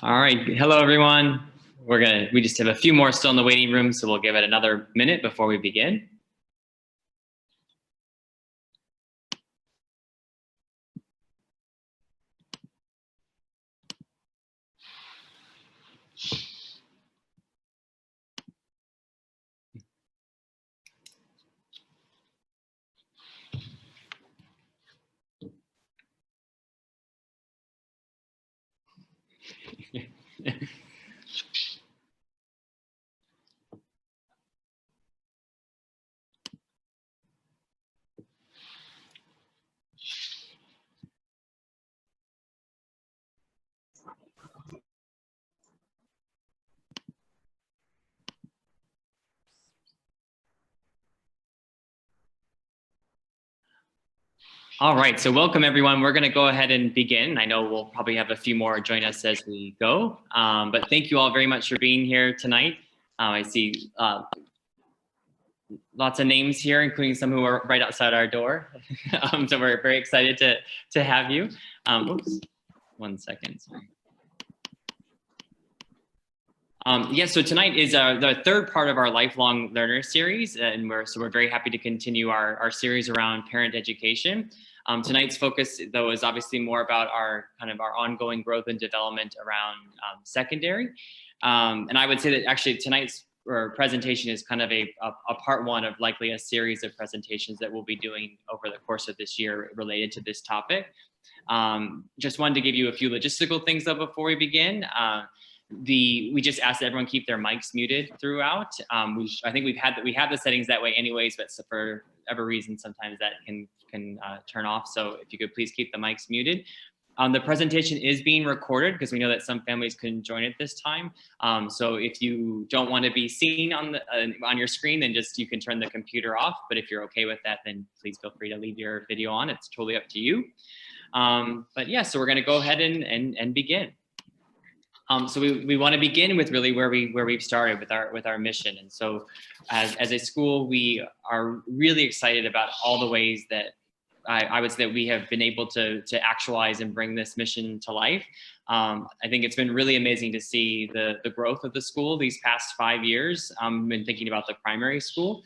All right, hello everyone. We just have a few more still in the waiting room, so we'll give it another minute before we begin. All right, so welcome everyone. We're going to go ahead and begin. I know we'll probably have a few more join us as we go, but thank you all very much for being here tonight. I see lots of names here, including some who are right outside our door. So we're very excited to have you. Oops, 1 second. Sorry. Yes, so tonight is the third part of our lifelong learner series, and we're very happy to continue our series around parent education. Tonight's focus, though, is obviously more about our ongoing growth and development around secondary. And I would say that actually tonight's presentation is kind of a part one of likely a series of presentations that we'll be doing over the course of this year related to this topic. Just wanted to give you a few logistical things though before we begin. We just asked that everyone keep their mics muted throughout. I think we have the settings that way anyways, but for whatever reason, sometimes that can turn off. So if you could please keep the mics muted. The presentation is being recorded because we know that some families couldn't join at this time. So if you don't want to be seen on your screen, then you can turn the computer off. But if you're okay with that, then please feel free to leave your video on. It's totally up to you. But yeah, so we're going to go ahead and begin. So we want to begin with really where we've started with our mission. And so as a school, we are really excited about all the ways that I would say that we have been able to actualize and bring this mission to life. I think it's been really amazing to see the growth of the school these past 5 years. Been thinking about the primary school.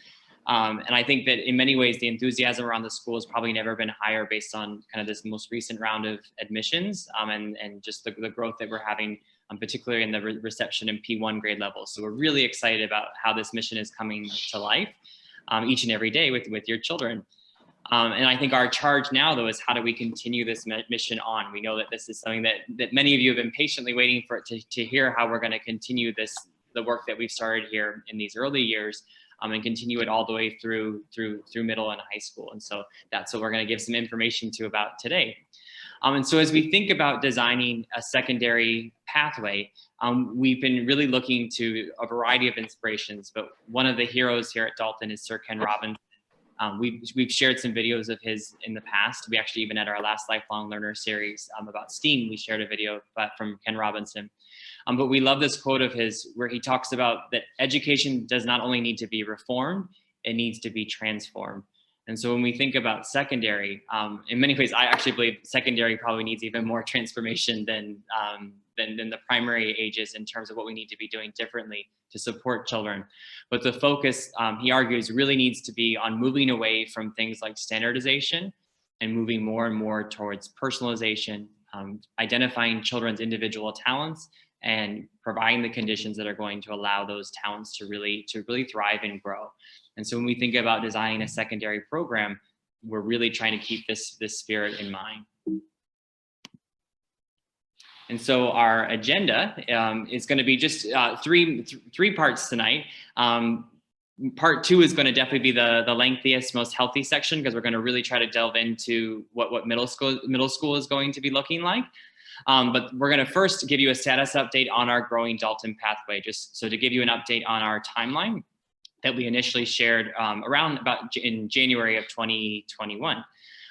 And I think that in many ways, the enthusiasm around the school has probably never been higher based on kind of this most recent round of admissions and just the growth that we're having, particularly in the reception and P1 grade levels. So we're really excited about how this mission is coming to life each and every day with your children. And I think our charge now, though, is how do we continue this mission on? We know that this is something that many of you have been patiently waiting for to hear how we're going to continue the work that we've started here in these early years. And continue it all the way through middle and high school. And so that's what we're going to give some information about today. And so as we think about designing a secondary pathway, we've been really looking to a variety of inspirations, but one of the heroes here at Dalton is Sir Ken Robinson. We've shared some videos of his in the past. We actually even at our last Lifelong Learner series about STEAM, we shared a video from Ken Robinson. But we love this quote of his where he talks about that education does not only need to be reformed, it needs to be transformed. And so when we think about secondary, in many ways, I actually believe secondary probably needs even more transformation than the primary ages in terms of what we need to be doing differently to support children. But the focus, he argues, really needs to be on moving away from things like standardization and moving more and more towards personalization, identifying children's individual talents and providing the conditions that are going to allow those talents to really thrive and grow. And so when we think about designing a secondary program, we're really trying to keep this spirit in mind. And so our agenda is going to be just three parts tonight. Part two is going to definitely be the lengthiest, most healthy section because we're going to really try to delve into what middle school is going to be looking like. But we're going to first give you a status update on our growing Dalton pathway, just so to give you an update on our timeline that we initially shared in January of 2021.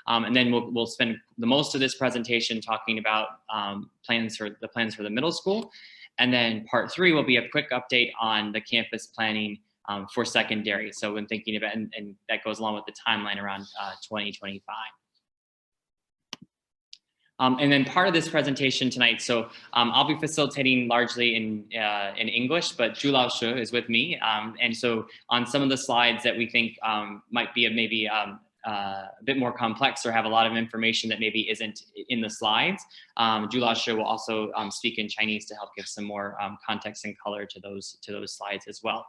And then we'll spend the most of this presentation talking about plans for the middle school. And then part three will be a quick update on the campus planning for secondary. So when thinking about, and that goes along with the timeline around 2025. And then part of this presentation tonight, so I'll be facilitating largely in English, but Zhu Lao Shi is with me. And so on some of the slides that we think might be maybe a bit more complex or have a lot of information that maybe isn't in the slides, Zhu Lao Shi will also speak in Chinese to help give some more context and color to those slides as well.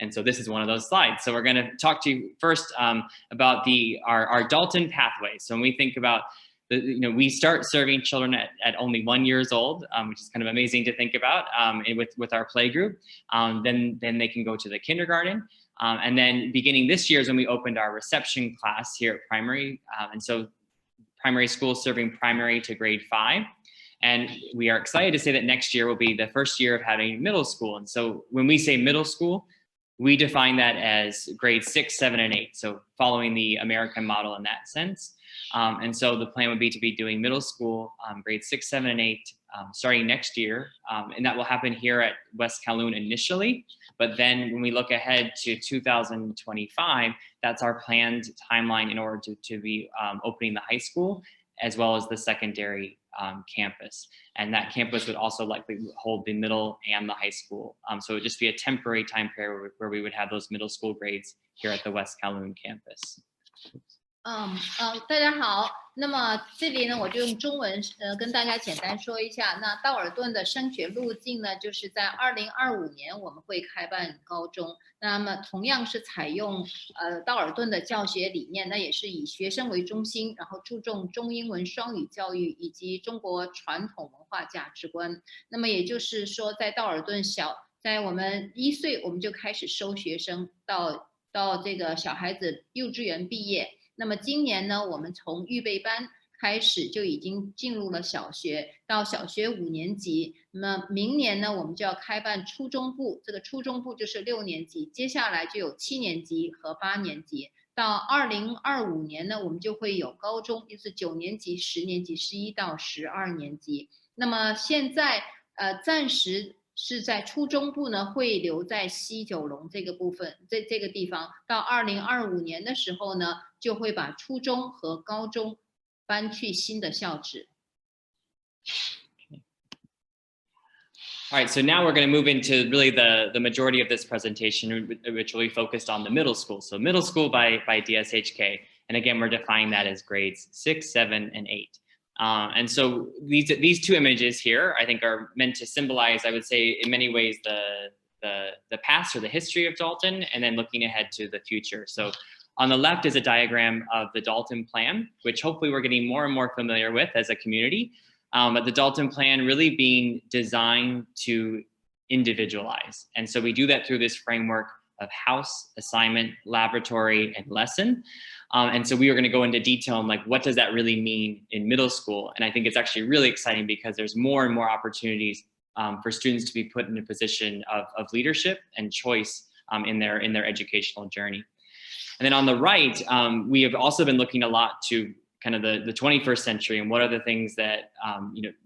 And so this is one of those slides. So we're going to talk to you first about our Dalton Pathways. So when we think about we start serving children at only 1 year old, which is kind of amazing to think about, with our play group. Then they can go to the kindergarten. And then beginning this year is when we opened our reception class here at primary. And so primary school serving primary to grade 5. And we are excited to say that next year will be the first year of having middle school. And so when we say middle school, we define that as grades 6, 7, and 8. So following the American model in that sense. And so the plan would be to be doing middle school, grades 6, 7, and 8, starting next year. And that will happen here at West Kowloon initially. But then when we look ahead to 2025, that's our planned timeline in order to be opening the high school, as well as the secondary campus. And that campus would also likely hold the middle and the high school. So it would just be a temporary time period where we would have those middle school grades here at the West Kowloon campus. 大家好。那么这里呢，我就用中文跟大家简单说一下。那道尔顿的升学路径呢，就是在2025年我们会开办高中。那么同样是采用道尔顿的教学理念，那也是以学生为中心，然后注重中英文双语教育以及中国传统文化价值观。那么也就是说，在道尔顿在我们1岁我们就开始收学生到这个小孩子幼稚园毕业。那么今年呢，我们从预备班开始就已经进入了小学，到小学5年级。那么明年呢，我们就要开办初中部，这个初中部就是6年级，接下来就有7年级和8年级。到2025年呢，我们就会有高中，就是9年级、10年级、11到12年级。那么现在暂时是在初中部呢，会留在西九龙这个部分，这个地方。到2025年的时候呢，就会把初中和高中搬去新的校址。All right, so now we're going to move into really the majority of this presentation, which will be focused on the middle school. So middle school by DSHK. And again, we're defining that as grades 6, 7, and 8. And so these two images here, I think, are meant to symbolize, I would say, in many ways, the past or the history of Dalton, and then looking ahead to the future. So on the left is a diagram of the Dalton Plan, which hopefully we're getting more and more familiar with as a community. But the Dalton Plan really being designed to individualize. And so we do that through this framework of house, assignment, laboratory, and lesson. And so we are going to go into detail on like, what does that really mean in middle school? And I think it's actually really exciting because there's more and more opportunities for students to be put in a position of leadership and choice in their educational journey. And then on the right, we have also been looking a lot to kind of the 21st century and what are the things that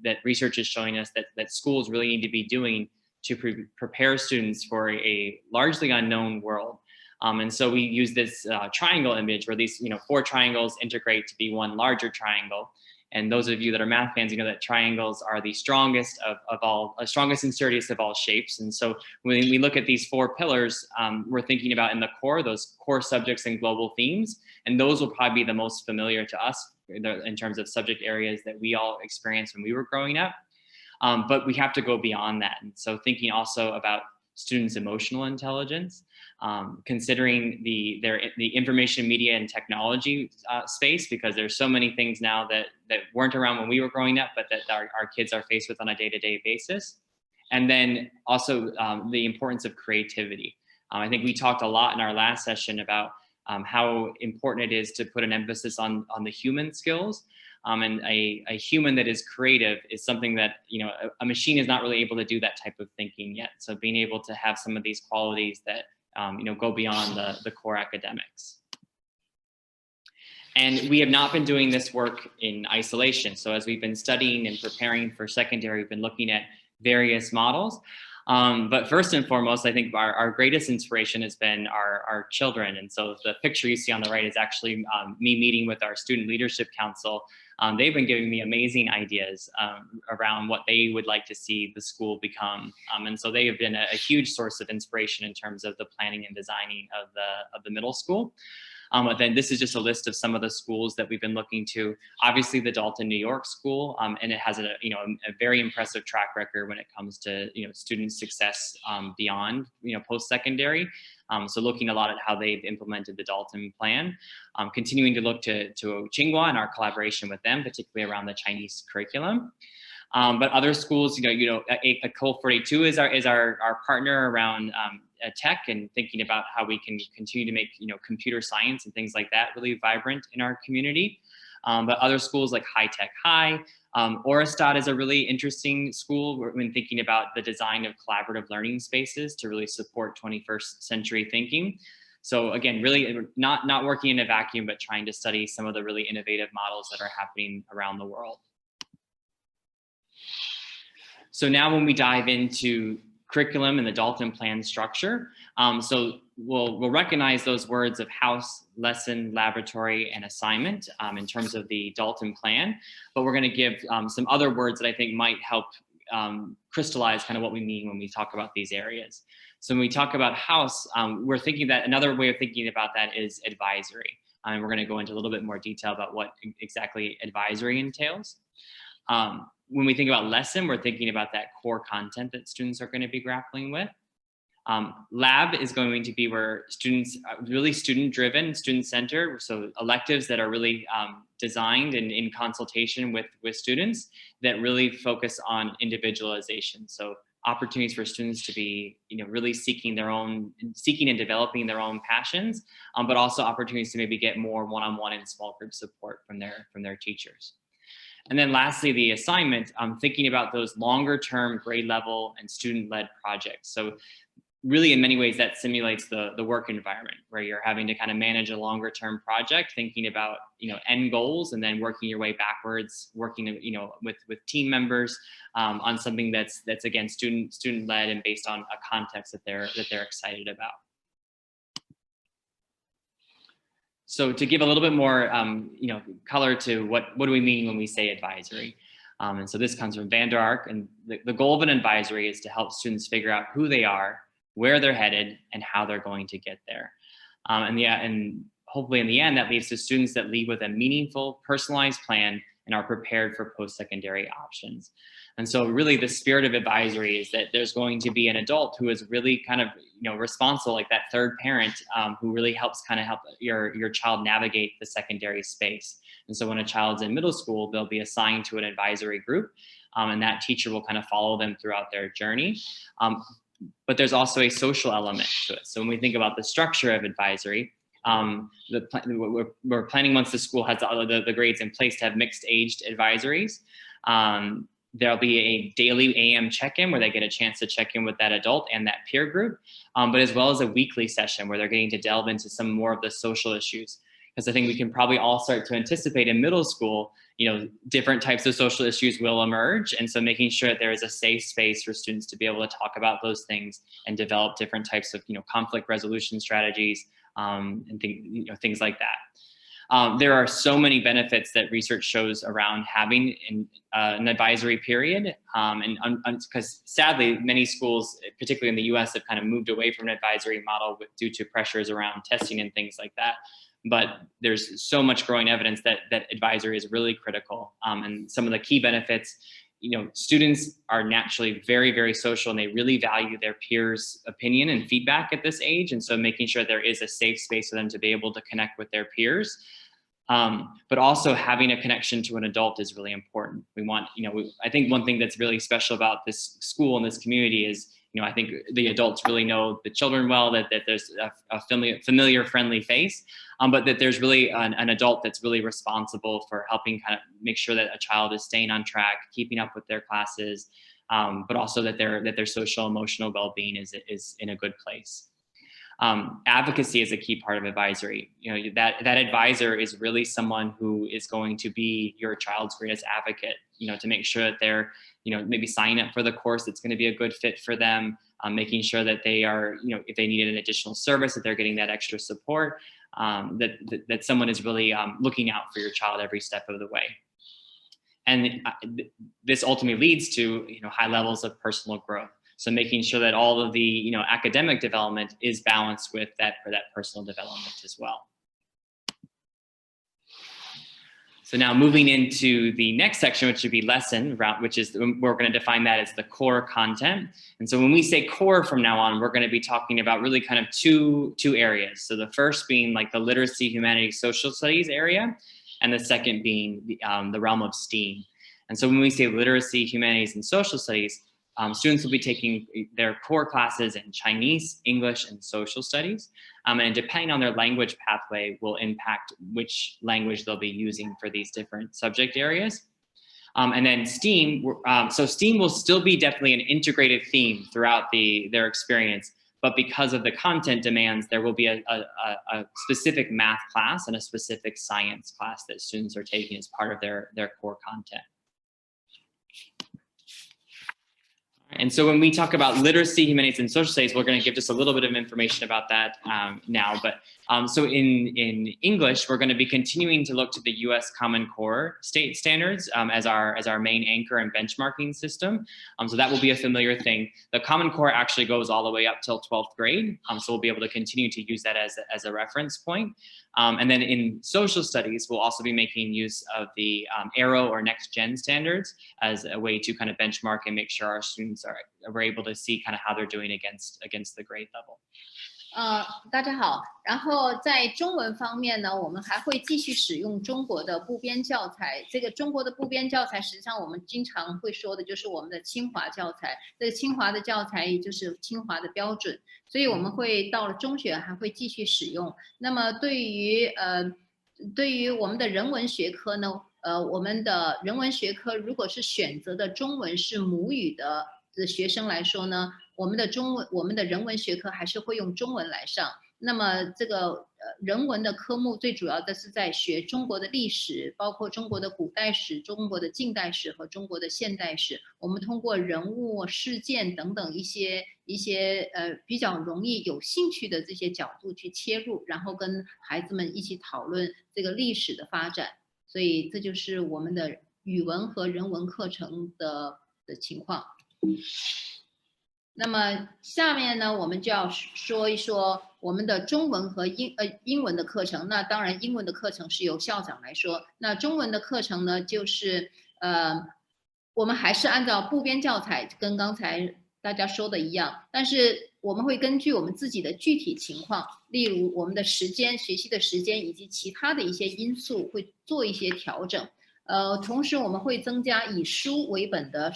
that research is showing us that schools really need to be doing to prepare students for a largely unknown world. And so we use this triangle image where these 4 triangles integrate to be one larger triangle. And those of you that are math fans, you know that triangles are the strongest of all, strongest and sturdiest of all shapes. And so when we look at these 4 pillars, we're thinking about in the core, those core subjects and global themes. And those will probably be the most familiar to us in terms of subject areas that we all experienced when we were growing up. But we have to go beyond that. And so thinking also about students' emotional intelligence, considering the information media and technology space, because there's so many things now that weren't around when we were growing up, but that our kids are faced with on a day-to-day basis. And then also the importance of creativity. I think we talked a lot in our last session about how important it is to put an emphasis on the human skills. And a human that is creative is something that, a machine is not really able to do that type of thinking yet. So being able to have some of these qualities that, go beyond the core academics. And we have not been doing this work in isolation. So as we've been studying and preparing for secondary, we've been looking at various models. But first and foremost, I think our greatest inspiration has been our children. And so the picture you see on the right is actually me meeting with our Student Leadership Council they've been giving me amazing ideas around what they would like to see the school become. And so they have been a huge source of inspiration in terms of the planning and designing of the middle school. But then this is just a list of some of the schools that we've been looking to. Obviously, the Dalton, New York school, and it has a very impressive track record when it comes to student success beyond post-secondary. So looking a lot at how they've implemented the Dalton plan, continuing to look to Tsinghua and our collaboration with them, particularly around the Chinese curriculum. But other schools, Cole 42 is our partner around tech and thinking about how we can continue to make computer science and things like that really vibrant in our community. But other schools like High Tech High, Orestad is a really interesting school when thinking about the design of collaborative learning spaces to really support 21st century thinking. So again, really not working in a vacuum, but trying to study some of the really innovative models that are happening around the world. So now when we dive into curriculum and the Dalton plan structure, so we'll recognize those words of house, lesson, laboratory, and assignment in terms of the Dalton plan, but we're going to give some other words that I think might help crystallize kind of what we mean when we talk about these areas. So when we talk about house, we're thinking that another way of thinking about that is advisory. And we're going to go into a little bit more detail about what exactly advisory entails. When we think about lesson, we're thinking about that core content that students are going to be grappling with. Lab is going to be where students are really student-driven, student-centered. So electives that are really designed and in consultation with students that really focus on individualization. So opportunities for students to be, really seeking and developing their own passions, but also opportunities to maybe get more one-on-one and small group support from their teachers. And then lastly, the assignment, thinking about those longer term grade level and student-led projects. So really in many ways that simulates the work environment where you're having to kind of manage a longer term project, thinking about, end goals and then working your way backwards, working, with team members on something that's again, student-led and based on a context that they're excited about. So to give a little bit more, color to what do we mean when we say advisory? And so this comes from Van der Ark, and the goal of an advisory is to help students figure out who they are, where they're headed, and how they're going to get there. And hopefully in the end, that leads to students that leave with a meaningful, personalized plan and are prepared for post-secondary options. And so really the spirit of advisory is that there's going to be an adult who is really kind of, responsible, like that third parent who really help your child navigate the secondary space. And so when a child's in middle school, they'll be assigned to an advisory group and that teacher will kind of follow them throughout their journey. But there's also a social element to it. So when we think about the structure of advisory, we're planning once the school has the grades in place to have mixed aged advisories. There'll be a daily AM check-in where they get a chance to check in with that adult and that peer group, but as well as a weekly session where they're getting to delve into some more of the social issues. Because I think we can probably all start to anticipate in middle school, different types of social issues will emerge. And so making sure that there is a safe space for students to be able to talk about those things and develop different types of, conflict resolution strategies and things like that. There are so many benefits that research shows around having an advisory period. Because sadly, many schools, particularly in the US, have kind of moved away from an advisory model due to pressures around testing and things like that. But there's so much growing evidence that advisory is really critical. And some of the key benefits, students are naturally very, very social and they really value their peers' opinion and feedback at this age. And so making sure there is a safe space for them to be able to connect with their peers. But also having a connection to an adult is really important. We want, I think one thing that's really special about this school and this community is, I think the adults really know the children well, that there's a familiar, friendly face, but that there's really an adult that's really responsible for helping kind of make sure that a child is staying on track, keeping up with their classes, but also that their social emotional well-being is in a good place. Advocacy is a key part of advisory. That advisor is really someone who is going to be your child's greatest advocate, to make sure that they're, maybe signing up for the course that's going to be a good fit for them, making sure that they are, if they need an additional service, that they're getting that extra support, that someone is really looking out for your child every step of the way. And this ultimately leads to high levels of personal growth. So making sure that all of the academic development is balanced with that personal development as well. So now moving into the next section, which would be lesson, which is we're going to define that as the core content. And so when we say core from now on, we're going to be talking about really kind of two areas. So the first being like the literacy, humanities, social studies area, and the second being the realm of STEAM. And so when we say literacy, humanities, and social studies, students will be taking their core classes in Chinese, English, and social studies. And depending on their language pathway will impact which language they'll be using for these different subject areas. And then STEAM, so STEAM will still be definitely an integrated theme throughout their experience, but because of the content demands, there will be a specific math class and a specific science class that students are taking as part of their core content. And so when we talk about literacy, humanities, and social studies, we're going to give just a little bit of information about that now. But so in English, we're going to be continuing to look to the U.S. Common Core state standards as our main anchor and benchmarking system. So that will be a familiar thing. The Common Core actually goes all the way up till 12th grade. So we'll be able to continue to use that as a reference point. And then in social studies, we'll also be making use of the Arrow or Next Gen standards as a way to kind of benchmark and make sure our students are able to see kind of how they're doing against the grade level. 大家好，然后在中文方面呢，我们还会继续使用中国的部编教材。这个中国的部编教材，实际上我们经常会说的就是我们的清华教材。这个清华的教材也就是清华的标准，所以我们会到了中学还会继续使用。那么对于我们的人文学科呢，我们的人文学科如果是选择的中文是母语的学生来说呢，我们的人文学科还是会用中文来上。那么这个人文的科目最主要的是在学中国的历史，包括中国的古代史、中国的近代史和中国的现代史。我们通过人物、事件等等一些比较容易有兴趣的这些角度去切入，然后跟孩子们一起讨论这个历史的发展。所以这就是我们的语文和人文课程的情况。那么下面呢，我们就要说一说我们的中文和英文的课程。那当然，英文的课程是由校长来说。那中文的课程呢，就是我们还是按照部编教材，跟刚才大家说的一样，但是我们会根据我们自己的具体情况，例如我们的时间、学习的时间以及其他的一些因素，会做一些调整。同时我们会增加以书为本的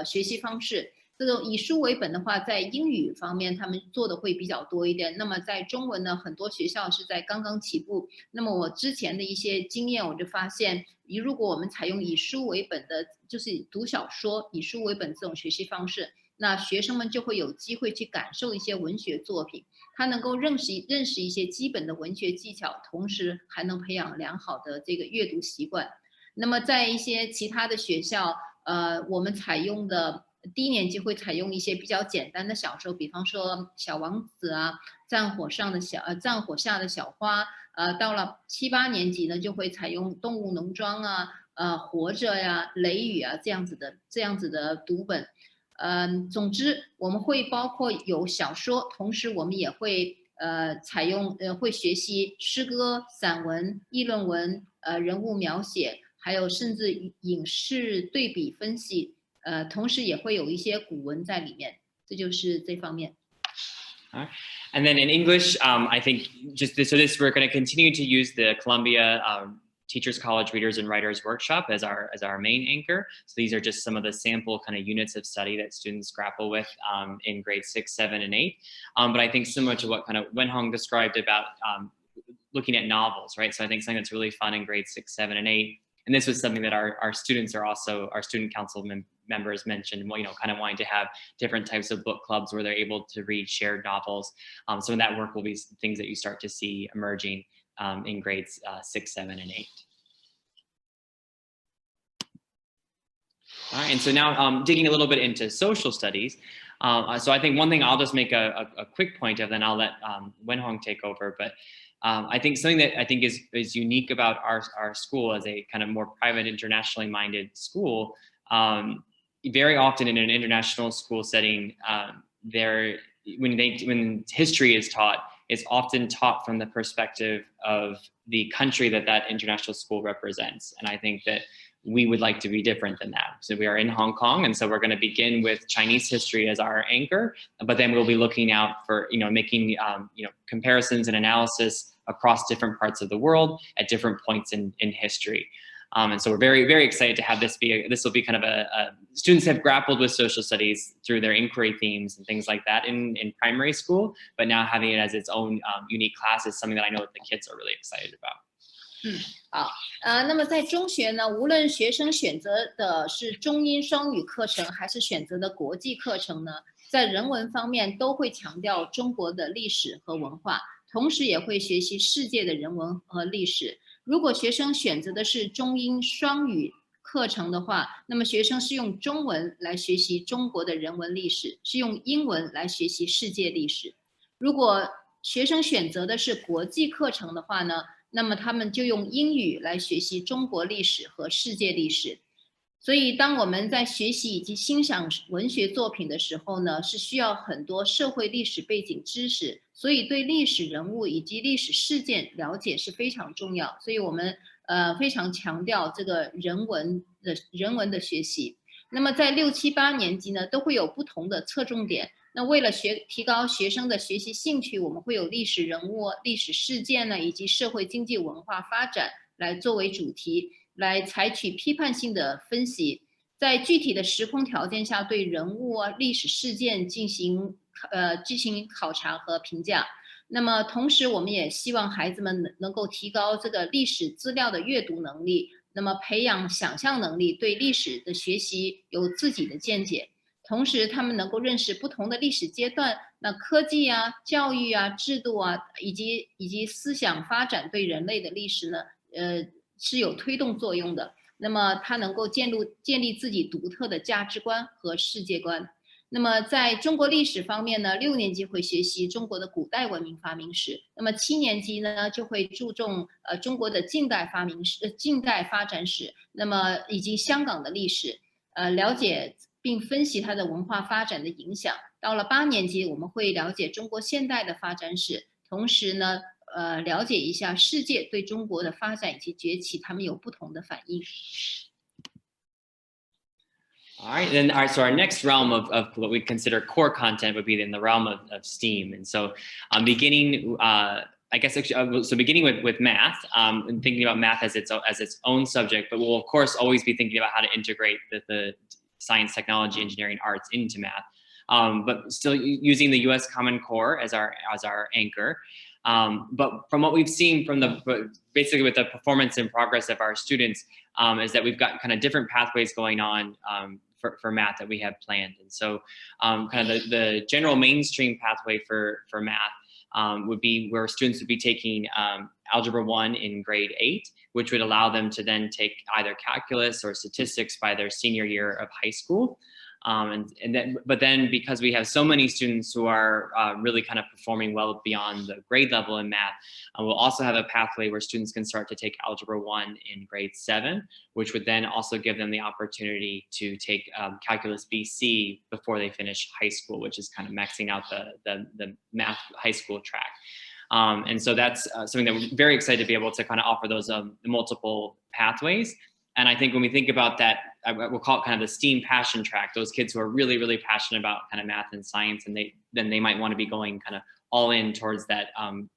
学习方式。这种以书为本的话，在英语方面他们做的会比较多一点。那么在中文呢，很多学校是在刚刚起步。那么我之前的一些经验，我就发现，如果我们采用以书为本的，就是读小说以书为本这种学习方式，那学生们就会有机会去感受一些文学作品，他能够认识一些基本的文学技巧，同时还能培养良好的这个阅读习惯。那么在一些其他的学校，我们采用的低年级会采用一些比较简单的小说，比方说《小王子》啊，战火下的小花，到了7、8年级呢，就会采用《动物农庄》啊，活着呀、雷雨啊这样子的读本。总之我们会包括有小说，同时我们也会会学习诗歌、散文、议论文、人物描写，还有甚至影视对比分析。同时也会有一些古文在里面，这就是这方面。All right. And then in English, I think we're going to continue to use the Columbia Teachers College Readers and Writers Workshop as our main anchor. So these are just some of the sample kind of units of study that students grapple with in grades 6, 7, and 8. But I think similar to what kind of Wenhong described about looking at novels, right? So I think something that's really fun in grades 6, 7, and 8. And this was something that our students are also, our student council members mentioned, kind of wanting to have different types of book clubs where they're able to read shared novels. So that work will be things that you start to see emerging in grades 6, 7, and 8. All right, and so now digging a little bit into social studies. So I think one thing I'll just make a quick point of, then I'll let Wenhong take over. But I think something that I think is unique about our school as a kind of more private, internationally minded school. Very often in an international school setting, when history is taught, it's often taught from the perspective of the country that international school represents. And I think that we would like to be different than that. So we are in Hong Kong, and so we're going to begin with Chinese history as our anchor, but then we'll be looking out for, making, comparisons and analysis across different parts of the world at different points in history. And so we're very, very excited to have this will be kind of students have grappled with social studies through their inquiry themes and things like that in primary school, but now having it as its own unique class is something that I know that the kids are really excited about. 好，那么在中学呢，无论学生选择的是中英双语课程，还是选择的国际课程呢，在人文方面都会强调中国的历史和文化，同时也会学习世界的人文和历史。如果学生选择的是中英双语课程的话，那么学生是用中文来学习中国的人文历史，是用英文来学习世界历史。如果学生选择的是国际课程的话呢，那么他们就用英语来学习中国历史和世界历史。所以当我们在学习以及欣赏文学作品的时候呢，是需要很多社会历史背景知识，所以对历史人物以及历史事件了解是非常重要。所以我们非常强调这个人文的学习。那么在6、7、8年级呢，都会有不同的侧重点。那为了提高学生的学习兴趣，我们会有历史人物、历史事件呢，以及社会经济文化发展来作为主题，来采取批判性的分析，在具体的时空条件下对人物啊、历史事件进行考察和评价。那么同时，我们也希望孩子们能够提高这个历史资料的阅读能力，那么培养想象能力，对历史的学习有自己的见解。同时，他们能够认识不同的历史阶段，那科技啊、教育啊、制度啊，以及思想发展对人类的历史呢，是有推动作用的。那么，他能够建立自己独特的价值观和世界观。那么，在中国历史方面呢，6年级会学习中国的古代文明发明史，那么7年级呢就会注重中国的近代发展史，那么以及香港的历史，了解并分析它的文化发展的影响。到了8年级，我们会了解中国现代的发展史，同时呢，了解一下世界对中国的发展以及崛起，他们有不同的反应。All right, so our next realm of what we consider core content would be in the realm of STEAM. And so beginning, beginning with math, and thinking about math as its own subject, but we'll of course always be thinking about how to integrate the science, technology, engineering, arts into math, but still using the U.S. Common Core as our anchor. But from what we've seen from basically with the performance and progress of our students, is that we've got kind of different pathways going on for math that we have planned. And so kind of the general mainstream pathway for math would be where students would be taking Algebra 1 in grade 8, which would allow them to then take either calculus or statistics by their senior year of high school. But then because we have so many students who are really kind of performing well beyond the grade level in math, we'll also have a pathway where students can start to take Algebra 1 in grade 7, which would then also give them the opportunity to take Calculus BC before they finish high school, which is kind of maxing out the math high school track. And so that's something that we're very excited to be able to kind of offer those multiple pathways. And I think when we think about that, we'll call it kind of the STEAM passion track, those kids who are really, really passionate about kind of math and science, and they might want to be going kind of all in towards that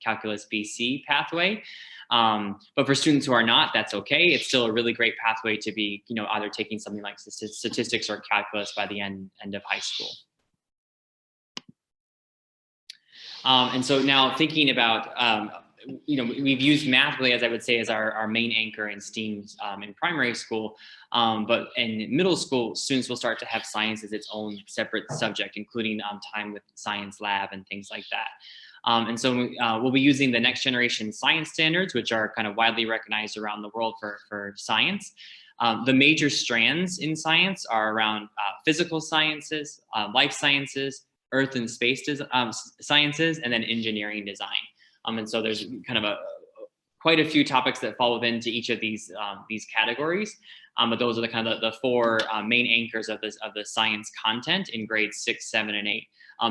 Calculus BC pathway. But for students who are not, that's okay. It's still a really great pathway to be, either taking something like statistics or calculus by the end of high school. And so now thinking about, we've used math really, as I would say, as our main anchor in STEAM in primary school. But in middle school, students will start to have science as its own separate subject, including time with science lab and things like that. And so we'll be using the next generation science standards, which are kind of widely recognized around the world for science. The major strands in science are around physical sciences, life sciences, earth and space sciences, and then engineering design. And so there's kind of quite a few topics that fall within to each of these categories. But those are the kind of the four main anchors of the science content in grades 6, 7, and 8.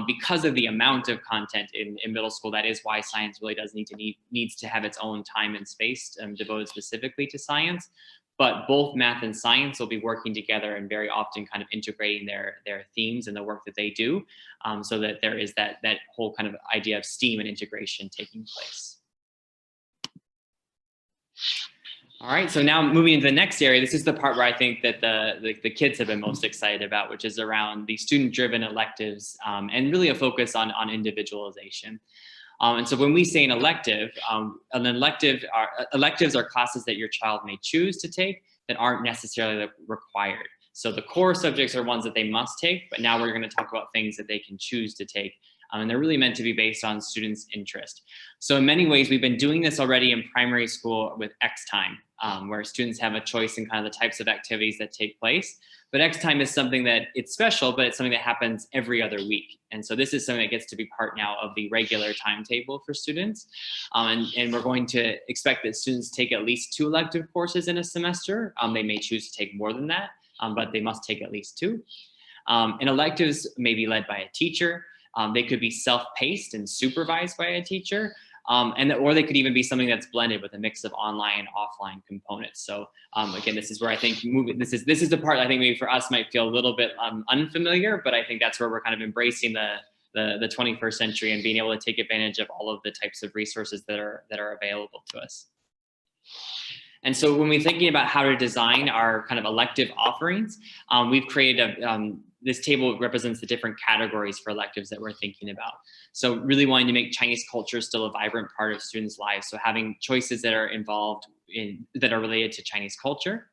Because of the amount of content in middle school, that is why science really needs to have its own time and space devoted specifically to science. But both math and science will be working together and very often kind of integrating their themes and the work that they do, so that there is that whole kind of idea of STEAM and integration taking place. All right, so now moving into the next area, this is the part where I think that the kids have been most excited about, which is around the student-driven electives and really a focus on individualization. And so when we say an elective, electives are classes that your child may choose to take that aren't necessarily required. So the core subjects are ones that they must take, but now we're going to talk about things that they can choose to take. And they're really meant to be based on students' interest. So in many ways, we've been doing this already in primary school with X time, where students have a choice in kind of the types of activities that take place. But X time is something that it's special, but it's something that happens every other week. And so this is something that gets to be part now of the regular timetable for students. And we're going to expect that students take at least 2 elective courses in a semester. They may choose to take more than that, but they must take at least 2. And electives may be led by a teacher. They could be self-paced and supervised by a teacher, or they could even be something that's blended with a mix of online and offline components. So again, this is where I think this is the part I think maybe for us might feel a little bit unfamiliar, but I think that's where we're kind of embracing the 21st century and being able to take advantage of all of the types of resources that are available to us. And so when we're thinking about how to design our kind of elective offerings, we've created this table represents the different categories for electives that we're thinking about. So really wanting to make Chinese culture still a vibrant part of students' lives. So having choices that are involved that are related to Chinese culture.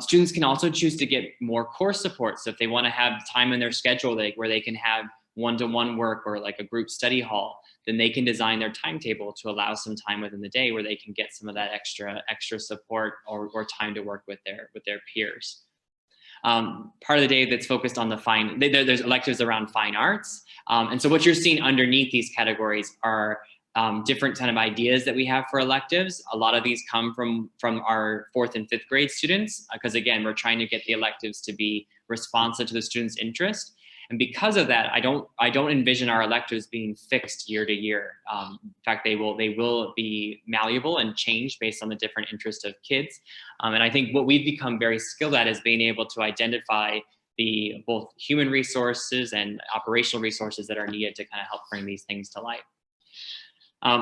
Students can also choose to get more course support. So if they want to have time in their schedule where they can have one-to-one work or like a group study hall, then they can design their timetable to allow some time within the day where they can get some of that extra support or time to work with their peers. Part of the day that's focused on there's electives around fine arts. And so what you're seeing underneath these categories are different kind of ideas that we have for electives. A lot of these come from our 4th and 5th grade students, because again, we're trying to get the electives to be responsive to the students' interest. And because of that, I don't envision our electives being fixed year to year. In fact, they will be malleable and change based on the different interests of kids. And I think what we've become very skilled at is being able to identify the both human resources and operational resources that are needed to kind of help bring these things to life.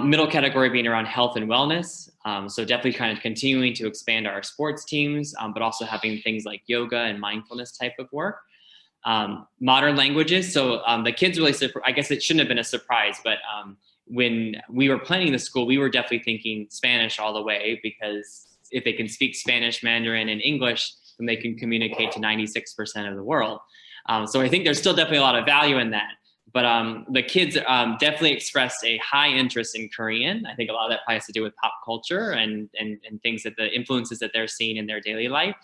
Middle category being around health and wellness. So definitely kind of continuing to expand our sports teams, but also having things like yoga and mindfulness type of work. Modern languages. So the kids really, I guess it shouldn't have been a surprise, but when we were planning the school, we were definitely thinking Spanish all the way, because if they can speak Spanish, Mandarin, and English, then they can communicate to 96% of the world. So I think there's still definitely a lot of value in that. But the kids definitely expressed a high interest in Korean. I think a lot of that probably has to do with pop culture and things that the influences that they're seeing in their daily life.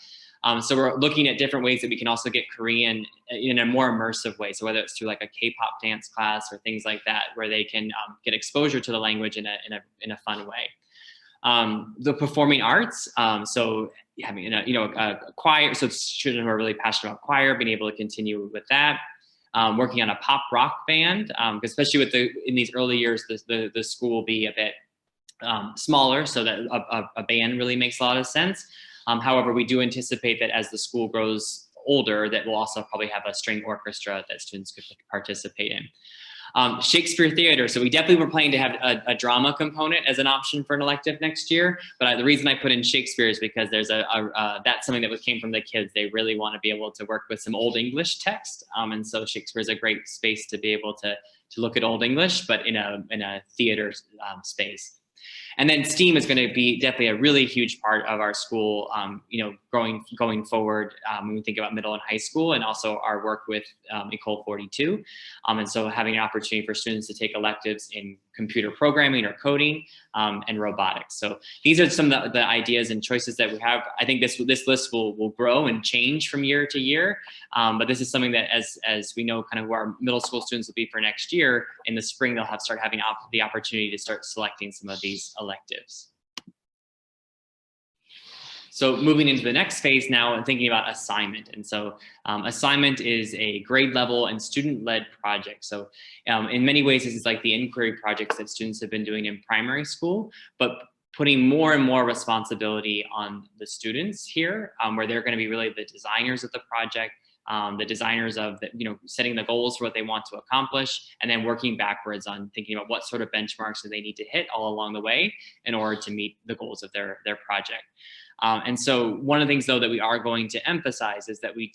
So we're looking at different ways that we can also get Korean in a more immersive way. So whether it's through like a K-pop dance class or things like that, where they can get exposure to the language in a fun way. The performing arts, so having a choir, so children who are really passionate about choir, being able to continue with that. Working on a pop rock band, especially in these early years, the school will be a bit smaller, so that a band really makes a lot of sense. However, we do anticipate that as the school grows older, that we'll also probably have a string orchestra that students could participate in. Shakespeare theater. So we definitely were planning to have a drama component as an option for an elective next year. But the reason I put in Shakespeare is because there's that's something that came from the kids. They really want to be able to work with some Old English text. And so Shakespeare is a great space to be able to look at Old English, but in a theater space. And then STEAM is going to be definitely a really huge part of our school, going forward when we think about middle and high school, and also our work with Ecole 42. And so having an opportunity for students to take electives in computer programming or coding and robotics. So these are some of the ideas and choices that we have. I think this list will grow and change from year to year. But this is something that as we know kind of who our middle school students will be for next year, in the spring they'll start having the opportunity to start selecting some of these electives. So moving into the next phase now and thinking about assignment. And so assignment is a grade level and student-led project. So in many ways, this is like the inquiry projects that students have been doing in primary school, but putting more and more responsibility on the students here, where they're going to be really the designers of the project, the designers of setting the goals for what they want to accomplish, and then working backwards on thinking about what sort of benchmarks do they need to hit all along the way in order to meet the goals of their project. And so one of the things though that we are going to emphasize is that we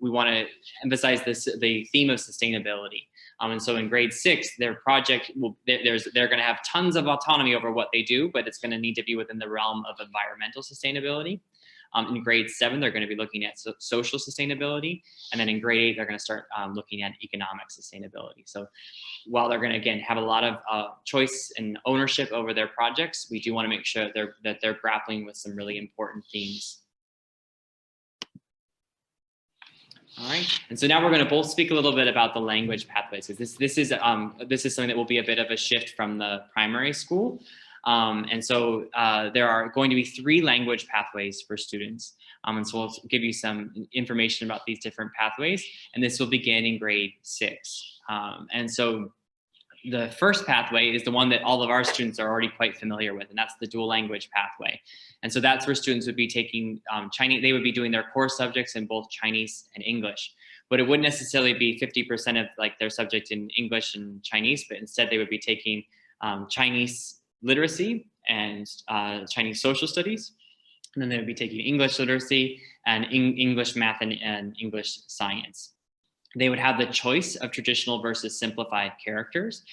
want to emphasize the theme of sustainability. And so in grade 6, their project they're going to have tons of autonomy over what they do, but it's going to need to be within the realm of environmental sustainability. In grade 7, they're going to be looking at social sustainability. And then in grade 8, they're going to start looking at economic sustainability. So while they're going to, again, have a lot of choice and ownership over their projects, we do want to make sure that they're grappling with some really important themes. All right, and so now we're going to both speak a little bit about the language pathways. So this is something that will be a bit of a shift from the primary school. And so there are going to be 3 language pathways for students. And so we'll give you some information about these different pathways, and this will begin in grade 6. And so the first pathway is the one that all of our students are already quite familiar with, and that's the dual language pathway. And so that's where students would be taking Chinese. They would be doing their core subjects in both Chinese and English, but it wouldn't necessarily be 50% of like their subject in English and Chinese, but instead they would be taking Chinese literacy and Chinese social studies. And then they would be taking English literacy and English math and English science. They would have the choice of traditional versus simplified characters.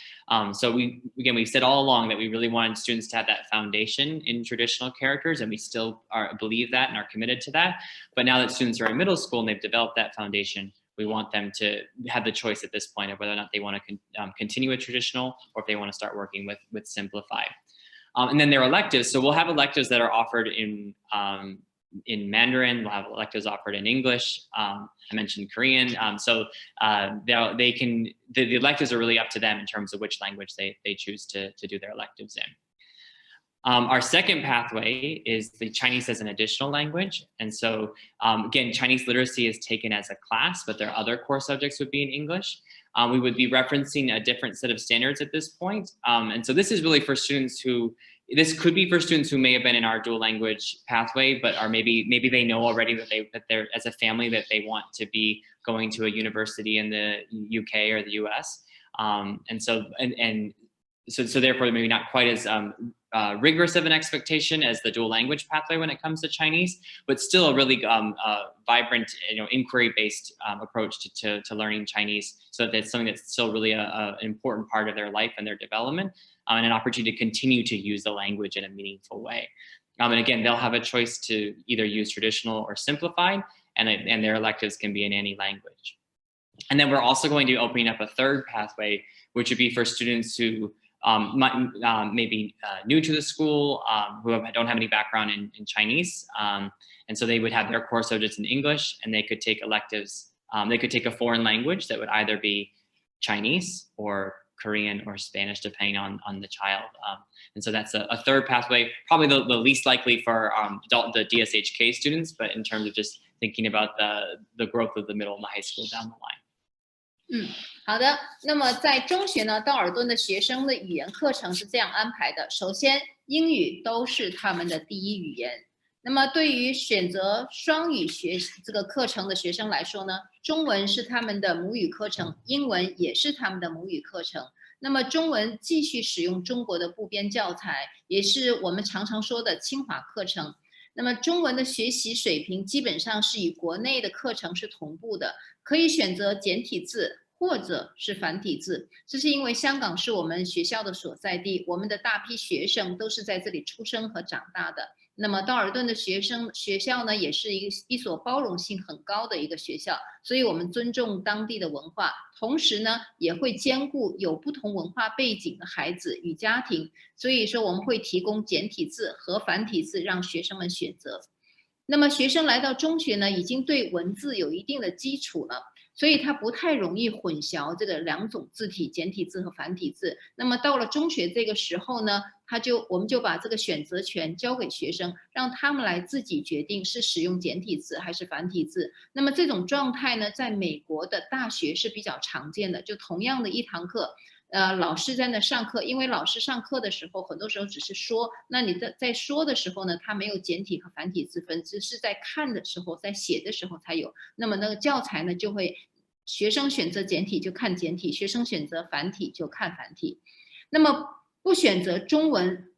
So we've said all along that we really wanted students to have that foundation in traditional characters, and we still believe that and are committed to that. But now that students are in middle school and they've developed that foundation, we want them to have the choice at this point of whether or not they want to continue with traditional or if they want to start working with simplified. And then there are electives. So we'll have electives that are offered in Mandarin. We'll have electives offered in English. I mentioned Korean. So the electives are really up to them in terms of which language they choose to do their electives in. Our second pathway is the Chinese as an additional language. And so again, Chinese literacy is taken as a class, but their other core subjects would be in English. We would be referencing a different set of standards at this point. And so this is really for students this could be for students who may have been in our dual language pathway, but are maybe they know already that they're as a family that they want to be going to a university in the UK or the US. So therefore maybe not quite as rigorous of an expectation as the dual language pathway when it comes to Chinese, but still a really vibrant, inquiry-based approach to learning Chinese. So that's something that's still really an important part of their life and their development, and an opportunity to continue to use the language in a meaningful way. And again, they'll have a choice to either use traditional or simplified, and their electives can be in any language. And then we're also going to be opening up a third pathway, which would be for students who maybe new to the school, who don't have any background in Chinese. And so they would have their core subjects in English, and they could take electives. They could take a foreign language that would either be Chinese or Korean or Spanish, depending on the child. And so that's a third pathway, probably the least likely for the DSHK students, but in terms of just thinking about the growth of the middle and the high school down the line. 好的。那么在中学呢，道尔顿的学生的语言课程是这样安排的：首先，英语都是他们的第一语言。那么对于选择双语这个课程的学生来说呢，中文是他们的母语课程，英文也是他们的母语课程。那么中文继续使用中国的部编教材，也是我们常常说的清华课程。那么中文的学习水平基本上是与国内的课程是同步的，可以选择简体字或者是繁体字。这是因为香港是我们学校的所在地，我们的大批学生都是在这里出生和长大的。那么道尔顿的学校呢，也是一所包容性很高的一个学校，所以我们尊重当地的文化，同时呢，也会兼顾有不同文化背景的孩子与家庭。所以说，我们会提供简体字和繁体字让学生们选择。那么学生来到中学呢，已经对文字有一定的基础了，所以他不太容易混淆这个两种字体，简体字和繁体字。那么到了中学这个时候呢，我们就把这个选择权交给学生，让他们来自己决定是使用简体字还是繁体字。那么这种状态呢，在美国的大学是比较常见的，就同样的一堂课。老师在那上课，因为老师上课的时候，很多时候只是说，那你在说的时候呢，他没有简体和繁体字分，只是在看的时候，在写的时候才有。那么那个教材呢，就会学生选择简体就看简体，学生选择繁体就看繁体。那么不选择中文，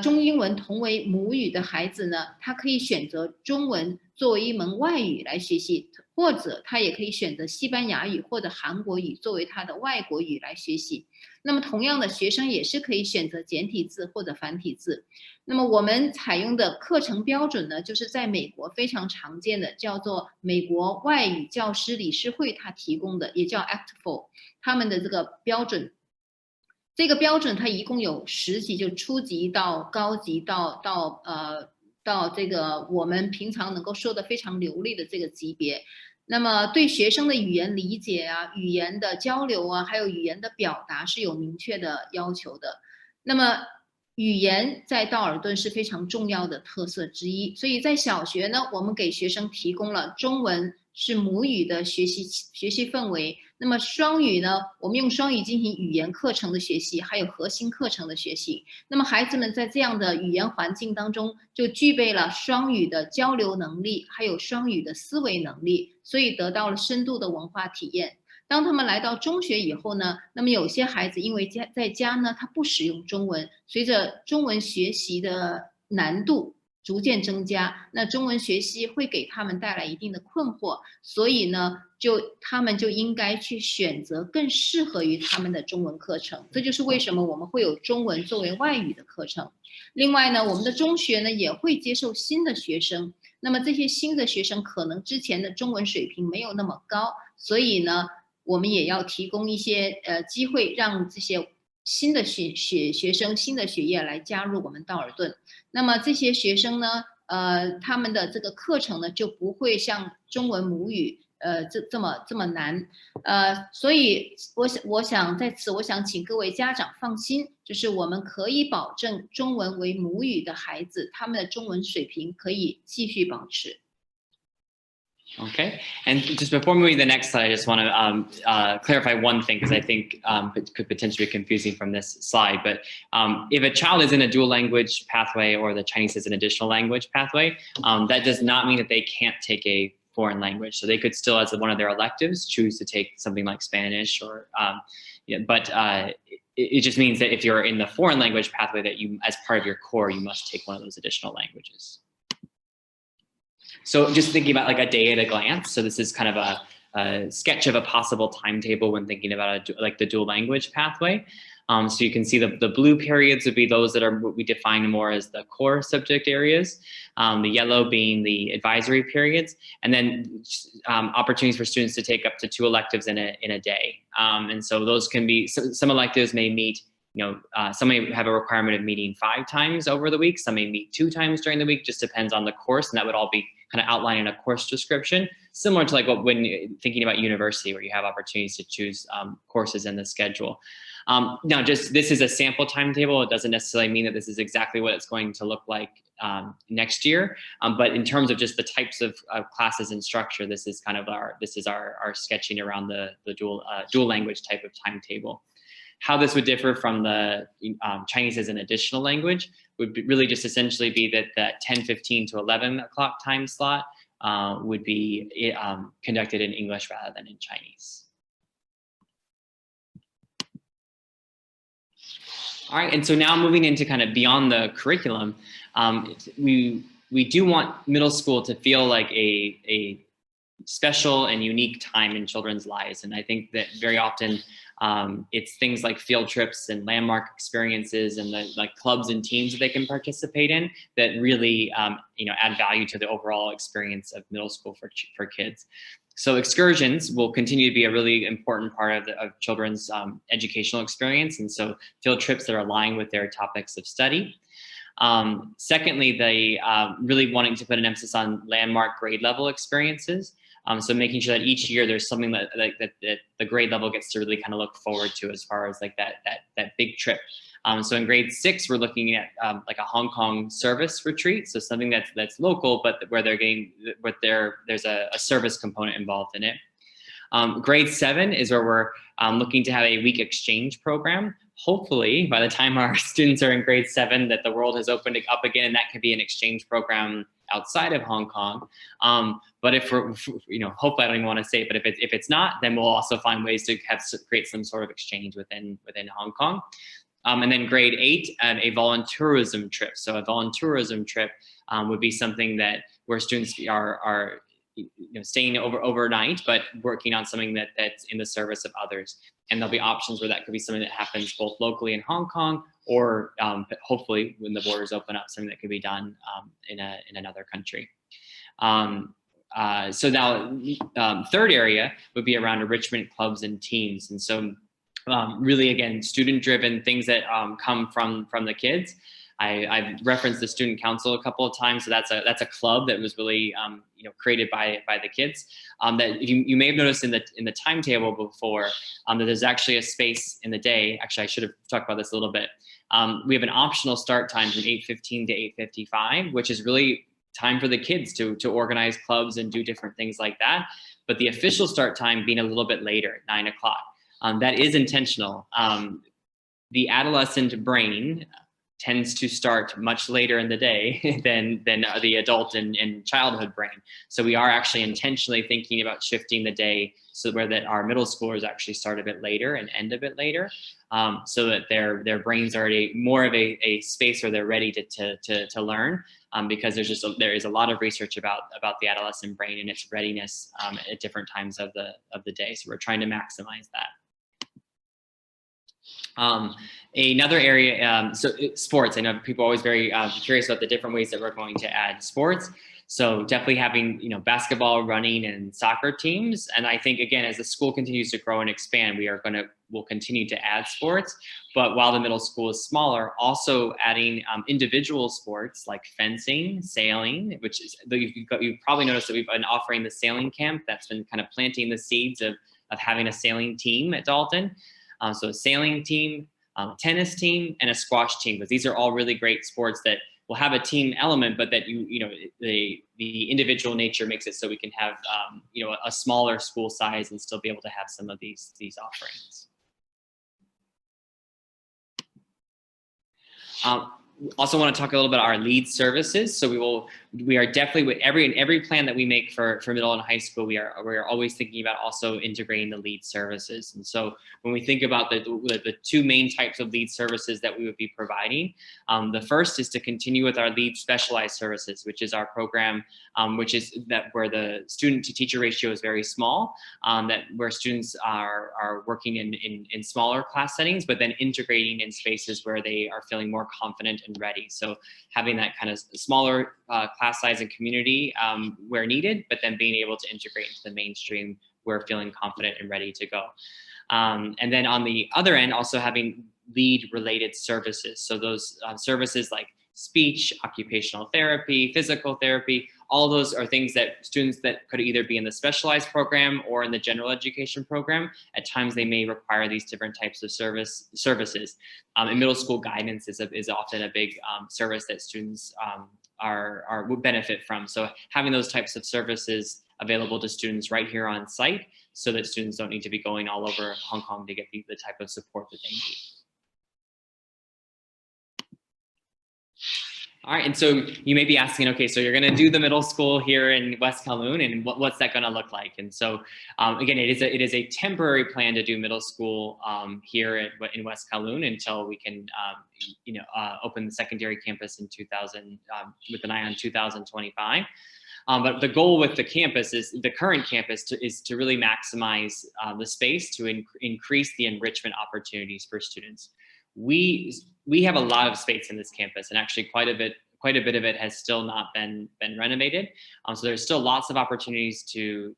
中英文同为母语的孩子呢，他可以选择中文作为一门外语来学习，或者他也可以选择西班牙语或者韩国语作为他的外国语来学习。那么同样的，学生也是可以选择简体字或者繁体字。那么我们采用的课程标准呢，就是在美国非常常见的，叫做美国外语教师理事会他提供的，也叫 Elective， 他们的这个标准。这个标准它一共有10级，就初级到高级到这个我们平常能够说的非常流利的这个级别。那么对学生的语言理解啊、语言的交流啊，还有语言的表达是有明确的要求的。那么语言在道尔顿是非常重要的特色之一，所以在小学呢，我们给学生提供了中文是母语的学习氛围。那么双语呢，我们用双语进行语言课程的学习，还有核心课程的学习。那么孩子们在这样的语言环境当中，就具备了双语的交流能力，还有双语的思维能力，所以得到了深度的文化体验。当他们来到中学以后呢，那么有些孩子因为在家呢，他不使用中文，随着中文学习的难度逐渐增加，那中文学习会给他们带来一定的困惑，所以呢，他们就应该去选择更适合于他们的中文课程。这就是为什么我们会有中文作为外语的课程。另外呢，我们的中学呢也会接受新的学生，那么这些新的学生可能之前的中文水平没有那么高，所以呢，我们也要提供一些机会，让这些新的学生、新的学业来加入我们道尔顿。那么这些学生呢，他们的这个课程呢就不会像中文母语这么难。所以我想在此，我想请各位家长放心，就是我们可以保证中文为母语的孩子，他们的中文水平可以继续保持。Okay, and just before moving to the next slide, I just want to clarify one thing because I think it could potentially be confusing from this slide. But if a child is in a dual language pathway or the Chinese is an additional language pathway, that does not mean that they can't take a foreign language. So they could still, as one of their electives, choose to take something like Spanish or, but it just means that if you're in the foreign language pathway, that you, as part of your core, you must take one of those additional languages. So just thinking about like a day at a glance. So this is kind of a sketch of a possible timetable when thinking about like the dual language pathway. So you can see the blue periods would be those that are what we define more as the core subject areas, the yellow being the advisory periods, and then opportunities for students to take up to 2 electives in a day. And so those can be, some electives may meet, some may have a requirement of meeting 5 times over the week, some may meet 2 times during the week, just depends on the course, and that would all be kind of outlined in a course description, similar to like when thinking about university, where you have opportunities to choose courses in the schedule. Now, just this is a sample timetable. It doesn't necessarily mean that this is exactly what it's going to look like next year. But in terms of just the types of classes and structure, this is kind of our sketching around the dual language type of timetable. How this would differ from the Chinese as an additional language would really just essentially be that 10:15 to 11 o'clock time slot would be conducted in English rather than in Chinese. All right, and so now moving into kind of beyond the curriculum, we do want middle school to feel like a special and unique time in children's lives. And I think that very often it's things like field trips and landmark experiences and the like clubs and teams that they can participate in that really add value to the overall experience of middle school for kids. So excursions will continue to be a really important part of children's educational experience. And so field trips that are aligned with their topics of study. Secondly, they really wanting to put an emphasis on landmark grade level experiences. So making sure that each year there's something that the grade level gets to really kind of look forward to as far as like that big trip. So in grade 6, we're looking at like a Hong Kong service retreat. So something that's local, but where there's a service component involved in it. Grade 7 is where we're looking to have a week exchange program. Hopefully, by the time our students are in grade 7, that the world has opened up again, and that could be an exchange program outside of Hong Kong. But if we're, hopefully I don't even want to say it, but if it's not, then we'll also find ways to create some sort of exchange within Hong Kong. And then grade 8, a volunteerism trip. So a volunteerism trip would be something where students are staying overnight, but working on something that's in the service of others. And there'll be options where that could be something that happens both locally in Hong Kong, or hopefully when the borders open up, something that could be done in another country. So now, third area would be around enrichment clubs and teams. And so really, again, student-driven things that come from the kids. I've referenced the student council a couple of times, so that's a club that was really created by the kids. That you may have noticed in the timetable before that there's actually a space in the day. Actually, I should have talked about this a little bit. We have an optional start time from 8:15 to 8:55, which is really time for the kids to organize clubs and do different things like that. But the official start time being a little bit later, 9 o'clock. That is intentional. The adolescent brain tends to start much later in the day than the adult and childhood brain. So we are actually intentionally thinking about shifting the day so that our middle schoolers actually start a bit later and end a bit later, so that their brains are more of a space where they're ready to learn, because there is a lot of research about the adolescent brain and its readiness at different times of the day. So we're trying to maximize that. Another area, so sports. I know people are always very curious about the different ways that we're going to add sports. So definitely having basketball, running, and soccer teams. And I think, again, as the school continues to grow and expand, we'll continue to add sports. But while the middle school is smaller, also adding individual sports like fencing, sailing, which is you've probably noticed that we've been offering the sailing camp. That's been kind of planting the seeds of having a sailing team at Dalton. So a sailing team, a tennis team, and a squash team, because these are all really great sports that will have a team element, but that the individual nature makes it so we can have a smaller school size and still be able to have some of these offerings. Also want to talk a little bit about our lead services. So we are definitely, with every plan that we make for middle and high school, we are always thinking about also integrating the lead services. And so when we think about the two main types of lead services that we would be providing, the first is to continue with our lead specialized services, which is our program, which is where the student to teacher ratio is very small, where students are working in smaller class settings, but then integrating in spaces where they are feeling more confident and ready. So having that kind of smaller class size and community where needed, but then being able to integrate into the mainstream where feeling confident and ready to go. And then on the other end, also having lead related services. So those services like speech, occupational therapy, physical therapy, all those are things that students that could either be in the specialized program or in the general education program. At times they may require these different types of services. And middle school guidance is often a big service that students would benefit from. So having those types of services available to students right here on site, so that students don't need to be going all over Hong Kong to get the type of support that they need. All right, and so you may be asking, okay, so you're going to do the middle school here in West Kowloon, and what's that going to look like? And so, again, it is a temporary plan to do middle school here in West Kowloon until we can, open the secondary campus in with an eye on 2025. But the goal with the campus is the current campus is to really maximize the space to increase the enrichment opportunities for students. We have a lot of space in this campus, and actually quite a bit of it has still not been renovated. So there's still lots of opportunities to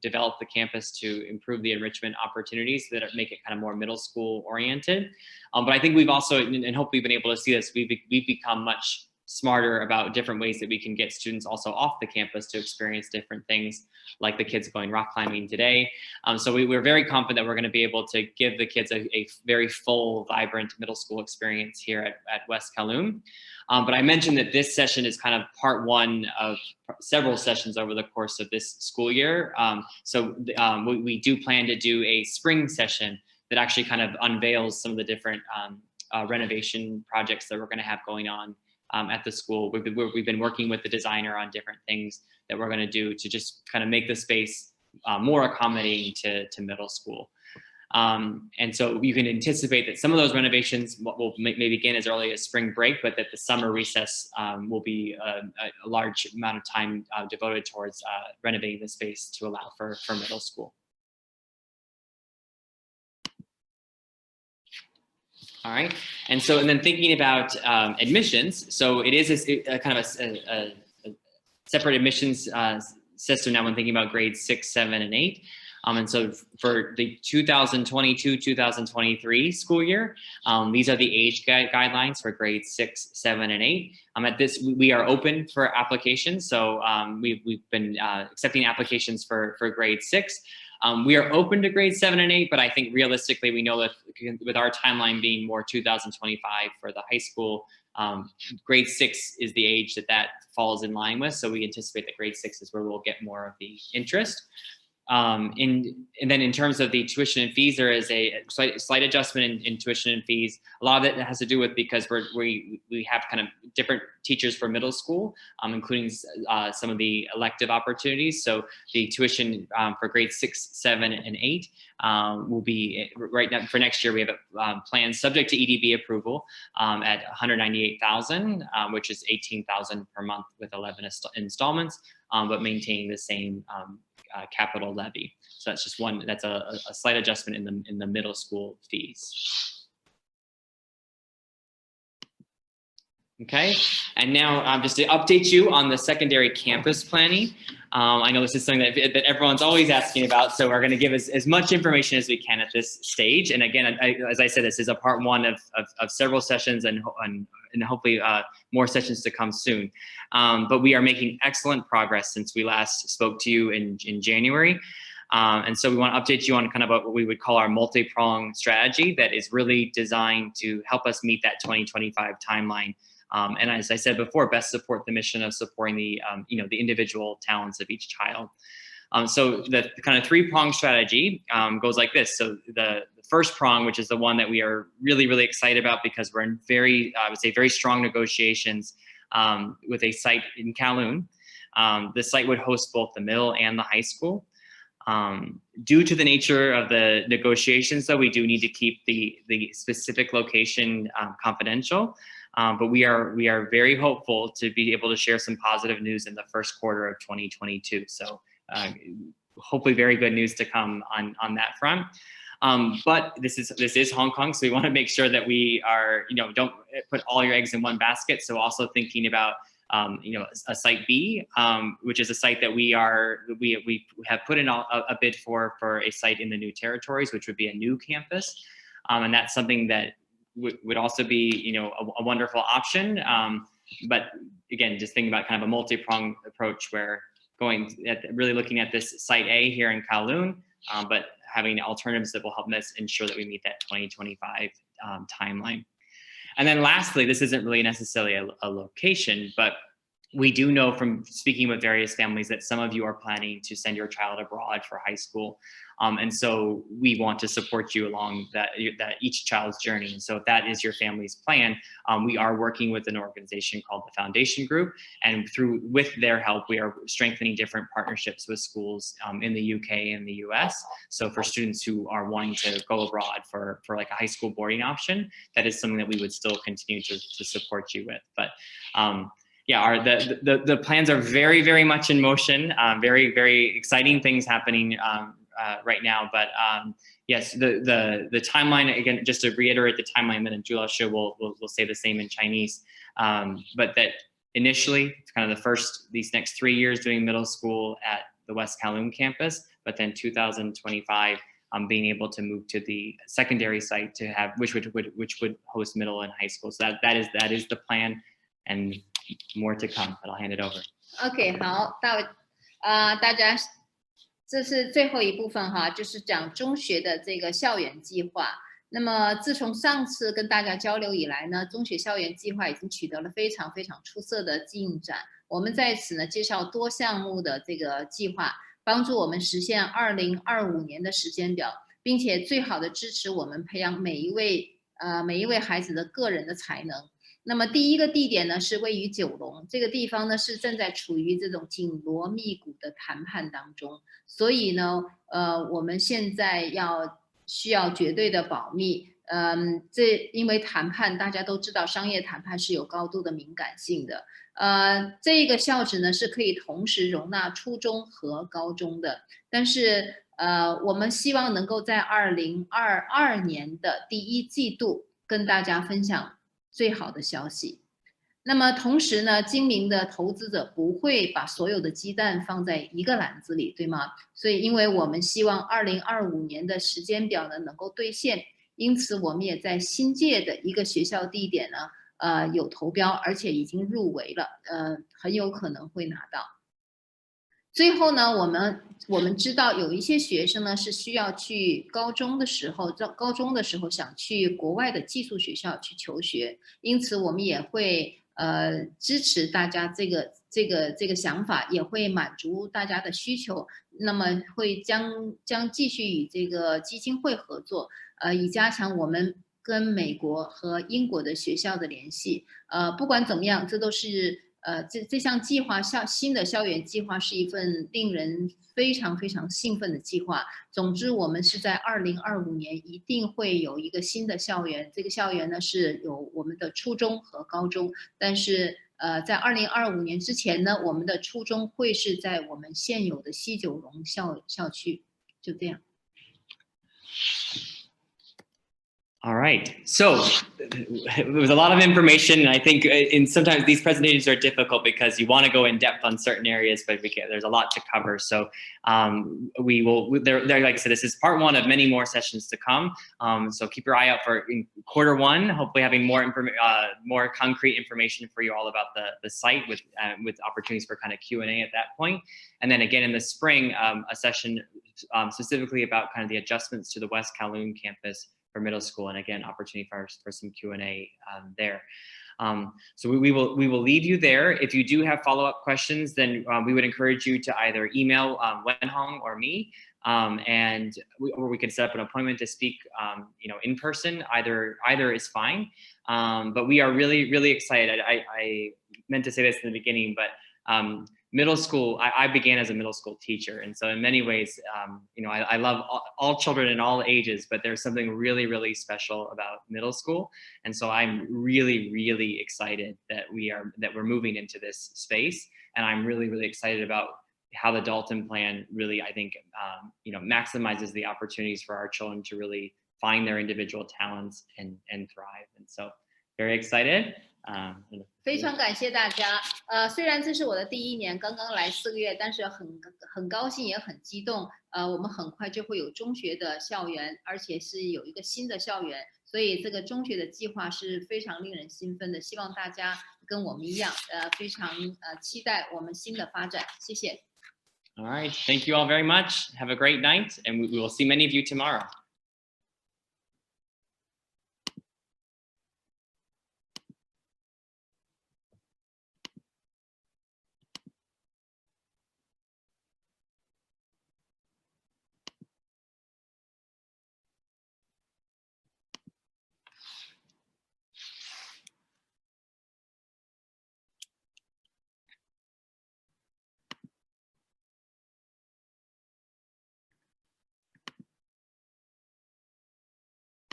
develop the campus, to improve the enrichment opportunities that make it kind of more middle school oriented. But I think we've also, and hopefully been able to see this, we've become much smarter about different ways that we can get students also off the campus to experience different things, like the kids going rock climbing today. So we're very confident that we're going to be able to give the kids a very full, vibrant middle school experience here at West Kowloon. But I mentioned that this session is kind of part one of several sessions over the course of this school year. We do plan to do a spring session that actually kind of unveils some of the different renovation projects that we're going to have going on at the school. We've been working with the designer on different things that we're going to do to just kind of make the space more accommodating to middle school. And so you can anticipate that some of those renovations may begin as early as spring break, but that the summer recess will be a large amount of time devoted towards renovating the space to allow for middle school. All right, and then thinking about admissions, so it is a kind of a separate admissions system now when thinking about grades 6, 7, and 8. And so for the 2022-2023 school year, these are the age guidelines for grades 6, 7, and 8. At this, we are open for applications. So we've been accepting applications for grade 6. We are open to grade 7 and 8, but I think realistically, we know that with our timeline being more 2025 for the high school, grade 6 is the age that falls in line with. So we anticipate that grade 6 is where we'll get more of the interest. And then in terms of the tuition and fees, there is a slight adjustment in tuition and fees. A lot of it has to do with because we have kind of different teachers for middle school, including some of the elective opportunities. So the tuition for grades 6, 7, and 8 will be right now for next year. We have a plan subject to EDB approval at $198,000, which is $18,000 per month with 11 installments, but maintaining the same capital levy. So that's just that's a slight adjustment in the middle school fees. Okay, and now just to update you on the secondary campus planning. I know this is something that everyone's always asking about, so we're going to give as much information as we can at this stage. And again, as I said, this is a part one of several sessions and hopefully more sessions to come soon. But we are making excellent progress since we last spoke to you in January. And so we want to update you on kind of what we would call our multi-pronged strategy that is really designed to help us meet that 2025 timeline. And as I said before, best support the mission of supporting the individual talents of each child. So the kind of three-pronged strategy goes like this. So the first prong, which is the one that we are really, really excited about because we're in very strong negotiations with a site in Kowloon. The site would host both the middle and the high school. Due to the nature of the negotiations, though, we do need to keep the specific location confidential. But we are very hopeful to be able to share some positive news in the first quarter of 2022. So hopefully very good news to come on that front. But this is Hong Kong, so we want to make sure that we are, don't put all your eggs in one basket. So also thinking about a site B, which is a site that we have put in a bid for a site in the new territories, which would be a new campus, and that's something that would also be a wonderful option. But again, just thinking about kind of a multi-pronged approach where really looking at this site A here in Kowloon, but having alternatives that will help us ensure that we meet that 2025 timeline. And then lastly, this isn't really necessarily a location, but we do know from speaking with various families that some of you are planning to send your child abroad for high school. And so we want to support you along that each child's journey. And so if that is your family's plan, we are working with an organization called the Foundation Group. And with their help, we are strengthening different partnerships with schools in the UK and the US. So for students who are wanting to go abroad for like a high school boarding option, that is something that we would still continue to support you with. But yeah, the plans are very much in motion. Very exciting things happening right now. But yes, the timeline, again, just to reiterate the timeline, then Julia Shi will say the same in Chinese. But that initially, it's kind of these next 3 years doing middle school at the West Kowloon campus, but then 2025 being able to move to the secondary site to have which would host middle and high school. So that is the plan, and more to come. But I'll hand it over. OK， 好，大家，这是最后一部分哈，就是讲中学的这个校园计划。那么自从上次跟大家交流以来呢，中学校园计划已经取得了非常出色的进展。我们在此呢介绍多项目的这个计划，帮助我们实现2025年的时间表，并且最好的支持我们培养每一位孩子的个人的才能。那么第一个地点呢是位于九龙，这个地方呢是正在处于这种紧锣密鼓的谈判当中，所以呢，我们现在需要绝对的保密。因为谈判大家都知道，商业谈判是有高度的敏感性的。这个校址呢是可以同时容纳初中和高中的，但是我们希望能够在2022年的第1季度跟大家分享最好的消息。那么同时呢，精明的投资者不会把所有的鸡蛋放在一个篮子里，对吗？所以因为我们希望2025年的时间表呢能够兑现，因此我们也在新界的一个学校地点呢有投标，而且已经入围了，很有可能会拿到。最后呢，我们知道有一些学生呢是需要去高中的时候想去国外的寄宿学校去求学，因此我们也会支持大家这个想法，也会满足大家的需求。那么会将继续与这个基金会合作，以加强我们跟美国和英国的学校的联系。不管怎么样，这都是这项计划新的校园计划是一份令人非常兴奋的计划。总之，我们是在2025年一定会有一个新的校园，这个校园呢是有我们的初中和高中，但是在2025年之前呢，我们的初中会是在我们现有的西九龙校区。就这样。All right, so it was a lot of information, and I think sometimes these presentations are difficult because you want to go in depth on certain areas, but there's a lot to cover. So we will, like I said, this is part 1 of many more sessions to come. So keep your eye out for in Q1, hopefully having more concrete information for you all about the site with opportunities for kind of Q&A at that point. And then again in the spring, a session specifically about kind of the adjustments to the West Kowloon campus for middle school, and again, opportunity for some Q&A there. So we will leave you there. If you do have follow-up questions, then we would encourage you to either email Wenhong or me, or we can set up an appointment to speak, in person. Either is fine. But we are really excited. I meant to say this in the beginning, but middle school, I began as a middle school teacher. And so in many ways, I love all children in all ages, but there's something really special about middle school. And so I'm really excited that we're moving into this space. And I'm really excited about how the Dalton plan really, I think, maximizes the opportunities for our children to really find their individual talents and thrive. And so very excited. 非常感谢大家。虽然这是我的第1年，刚刚来4个月，但是很高兴，也很激动。我们很快就会有中学的校园，而且是有一个新的校园，所以这个中学的计划是非常令人兴奋的。希望大家跟我们一样，非常期待我们新的发展。谢谢。All right, thank you all very much. Have a great night, and we will see many of you tomorrow.